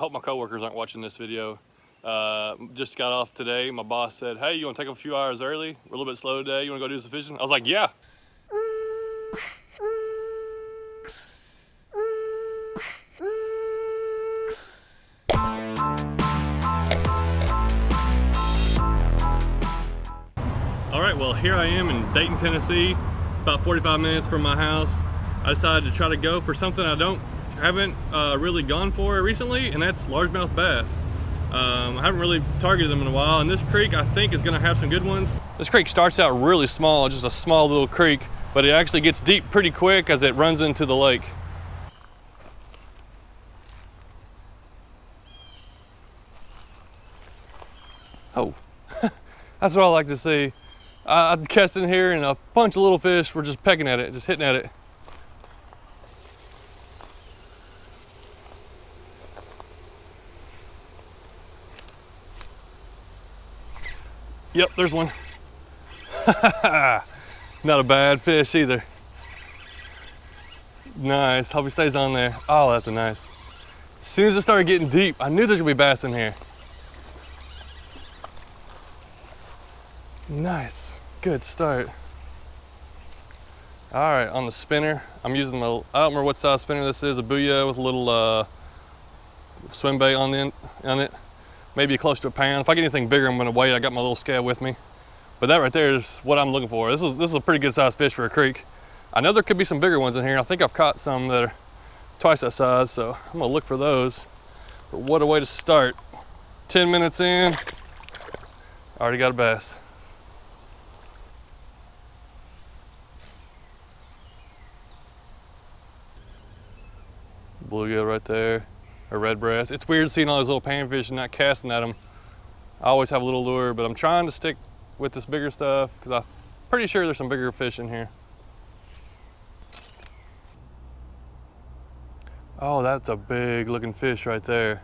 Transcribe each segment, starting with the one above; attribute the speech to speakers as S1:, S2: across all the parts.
S1: hope my coworkers aren't watching this video. Just got off today. My boss said, hey, you want to take a few hours early? We're a little bit slow today. You want to go do some fishing? I was like, yeah. All right, well, here I am in Dayton, Tennessee, about 45 minutes from my house. I decided to try to go for something I haven't really gone for recently, and that's largemouth bass. I haven't really targeted them in a while, and this creek I think is gonna have some good ones. This creek starts out really small, just a small little creek, but it actually gets deep pretty quick as it runs into the lake. Oh, that's what I like to see. I cast in here and a bunch of little fish were just pecking at it, just hitting at it. Yep, there's one. Not a bad fish either. Nice, hope he stays on there. Oh, that's a nice. As soon as it started getting deep, I knew there's gonna be bass in here. Nice, good start. All right, on the spinner, I'm using I don't remember what size spinner this is, a Booyah with a little swim bait on it. Maybe close to a pound. If I get anything bigger, I'm gonna weigh it. I got my little scale with me. But that right there is what I'm looking for. This is a pretty good sized fish for a creek. I know there could be some bigger ones in here. I think I've caught some that are twice that size, so I'm gonna look for those. But what a way to start. 10 minutes in, already got a bass. Bluegill right there, a red breast. It's weird seeing all those little panfish and not casting at them. I always have a little lure, but I'm trying to stick with this bigger stuff because I'm pretty sure there's some bigger fish in here. Oh, that's a big looking fish right there.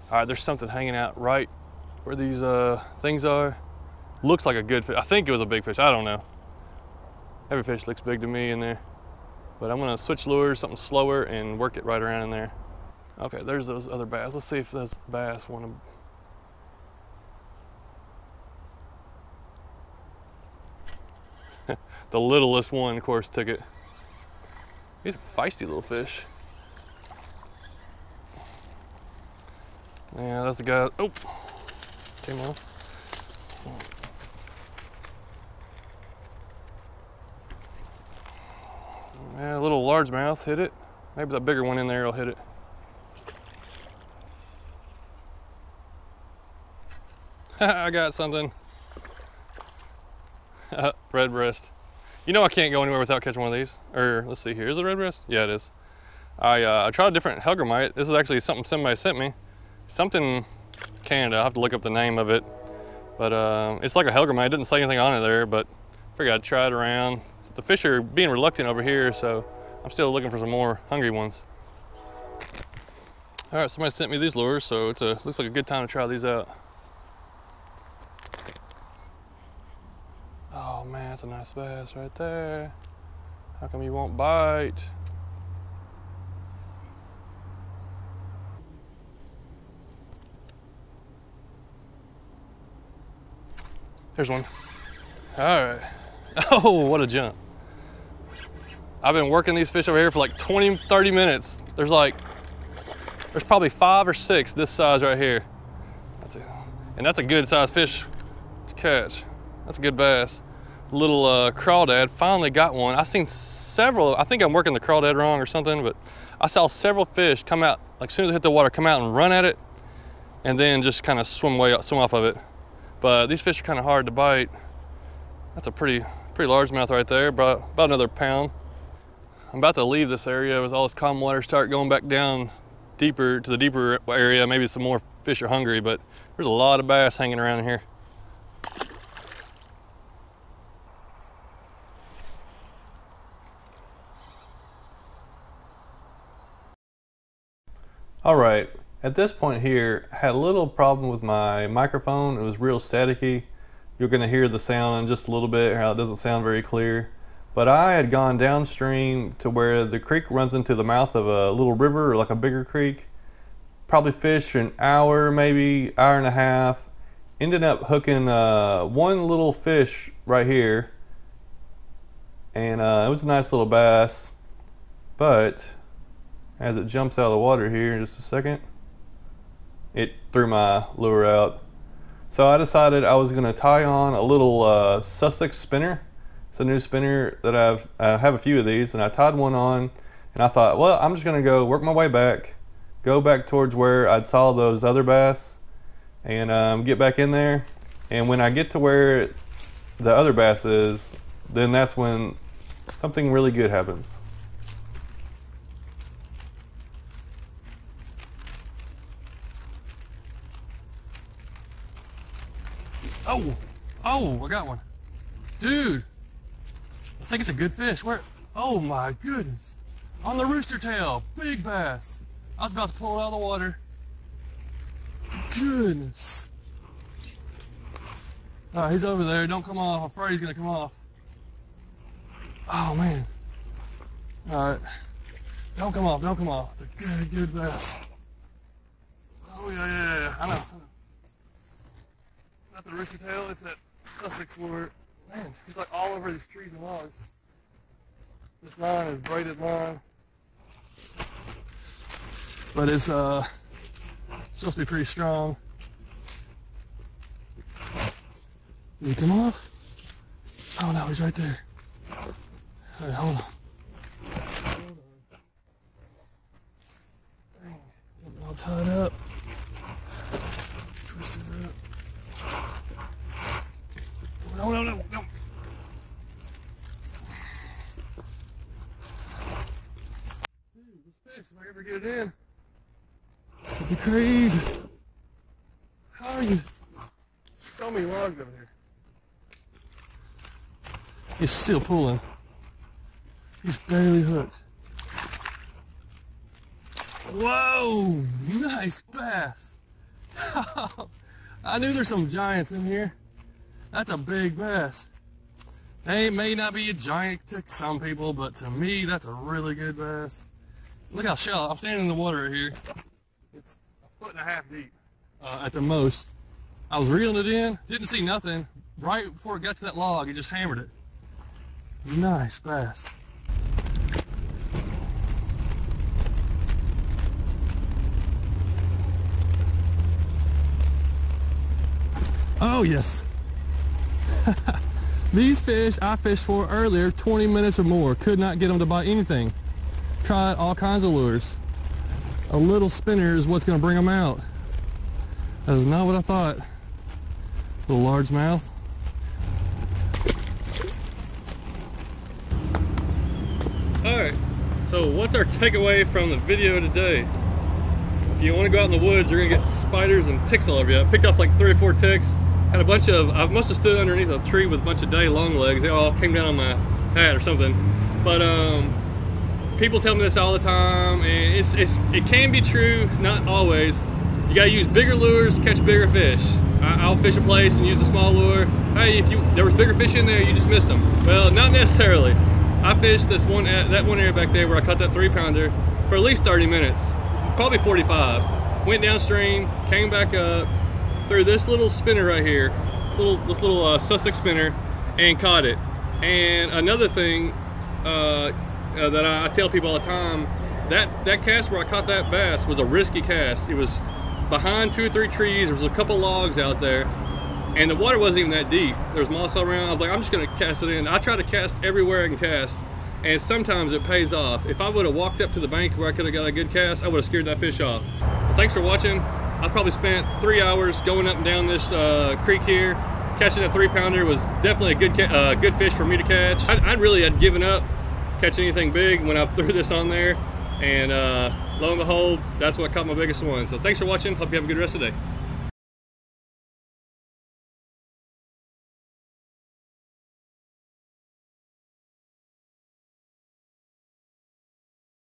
S1: All right, there's something hanging out right where these things are. Looks like a good fish. I think it was a big fish, I don't know. Every fish looks big to me in there. But I'm gonna switch lures, something slower, and work it right around in there. Okay, there's those other bass. Let's see if those bass want to. The littlest one, of course, took it. He's a feisty little fish. Yeah, that's the guy. Oh, came off. Yeah, a little largemouth hit it. Maybe that bigger one in there will hit it. I got something. Red breast. You know I can't go anywhere without catching one of these. Or let's see here, is it red breast? Yeah, it is. I tried a different Helgermite. This is actually something somebody sent me. Something Canada, I'll have to look up the name of it. But it's like a Helgermite. It didn't say anything on it there, but figured I'd try it around. The fish are being reluctant over here, so I'm still looking for some more hungry ones. All right, somebody sent me these lures, so looks like a good time to try these out. Oh man, that's a nice bass right there. How come you won't bite? There's one. All right. Oh, what a jump. I've been working these fish over here for like 20, 30 minutes. There's probably 5 or 6 this size right here. And that's a good sized fish to catch. That's a good bass. Little crawdad, finally got one. I've seen several, I think I'm working the crawdad wrong or something, but I saw several fish come out, like as soon as they hit the water, come out and run at it, and then just kind of swim off of it. But these fish are kind of hard to bite. That's a pretty largemouth right there, about another pound. I'm about to leave this area as all this calm water start going back down deeper to the deeper area. Maybe some more fish are hungry, but there's a lot of bass hanging around in here. All right, at this point here, I had a little problem with my microphone. It was real staticky. You're gonna hear the sound in just a little bit, how it doesn't sound very clear. But I had gone downstream to where the creek runs into the mouth of a little river or like a bigger creek. probably fished for an hour, maybe hour and a half. Ended up hooking one little fish right here, and it was a nice little bass. But as it jumps out of the water here in just a second, it threw my lure out. So I decided I was gonna tie on a little Suissex spinner. It's a new spinner that I have a few of these, and I tied one on, and I thought, well, I'm just gonna go work my way back, go back towards where I saw those other bass, and get back in there. And when I get to where the other bass is, then that's when something really good happens.
S2: Oh, I got one. Dude, I think it's a good fish. Where? Oh my goodness. On the rooster tail, big bass. I was about to pull it out of the water. Goodness. All right, he's over there. Don't come off. I'm afraid he's gonna come off. Oh man. All right. Don't come off. Don't come off. It's a good bass. Oh yeah. I know. Not the rooster tail. It's that Sussex lure. Man, he's like all over these trees and logs. This line is braided line. But it's supposed to be pretty strong. Did he come off? Oh no, he's right there. All right, hold on. Dang, get it all tied up. Twisted up. No. Dude, this fish, if I ever get it in, it'd be crazy. How are you? So many logs over here. He's still pulling. He's barely hooked. Whoa! Nice bass. I knew there's some giants in here. That's a big bass. They may not be a giant to some people, but to me, that's a really good bass. Look how shallow. I'm standing in the water right here. It's 1.5 foot deep at the most. I was reeling it in, didn't see nothing. Right before it got to that log, it just hammered it. Nice bass. Oh yes. These fish I fished for earlier, 20 minutes or more. Could not get them to bite anything. Tried all kinds of lures. A little spinner is what's going to bring them out. That is not what I thought. Little largemouth.
S1: Alright, so what's our takeaway from the video today? If you want to go out in the woods, you're going to get spiders and ticks all over you. I picked up like 3 or 4 ticks. Had a bunch of, I must have stood underneath a tree with a bunch of day long legs. They all came down on my hat or something. But people tell me this all the time, and it can be true, not always. You gotta use bigger lures to catch bigger fish. I'll fish a place and use a small lure. Hey, if there was bigger fish in there, you just missed them. Well, not necessarily. I fished that one area back there where I caught that 3-pounder for at least 30 minutes, probably 45. Went downstream, came back up, threw this little spinner right here, this little Suissex spinner, and caught it. And another thing that I tell people all the time, that cast where I caught that bass was a risky cast. It was behind 2 or 3 trees. There was a couple logs out there, and the water wasn't even that deep. There was moss all around. I was like, I'm just gonna cast it in. I try to cast everywhere I can cast, and sometimes it pays off. If I would have walked up to the bank where I could have got a good cast, I would have scared that fish off. Well, thanks for watching. I probably spent 3 hours going up and down this creek here. Catching that 3-pounder was definitely a good fish for me to catch. I really had given up catching anything big when I threw this on there, and lo and behold, that's what caught my biggest one. So thanks for watching. Hope you have a good rest of the day.